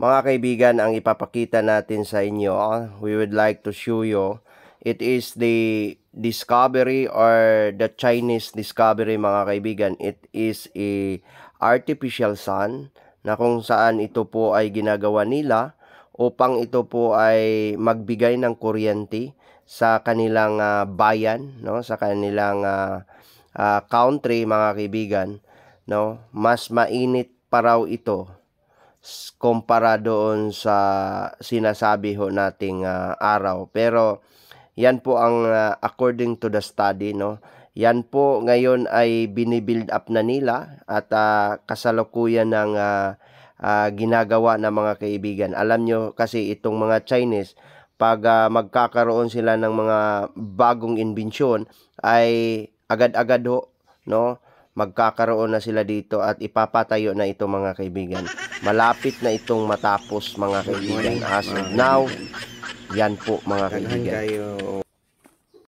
Mga kaibigan, ang ipapakita natin sa inyo, we would like to show you, it is the discovery or the Chinese discovery mga kaibigan. It is a artificial sun na kung saan ito po ay ginagawa nila upang ito po ay magbigay ng kuryente sa kanilang bayan, no, sa kanilang country mga kaibigan, no. Mas mainit pa raw ito kumpara doon sa sinasabi ho nating araw. Pero yan po ang according to the study, no. Yan po ngayon ay binibuild up na nila at kasalukuyan ng ginagawa ng mga kaibigan. Alam nyo kasi itong mga Chinese, pag magkakaroon sila ng mga bagong imbensyon ay agad-agad ho, no, magkakaroon na sila dito at ipapatayo na ito mga kaibigan. Malapit na itong matapos mga kaibigan. As of now, yan po mga kaibigan.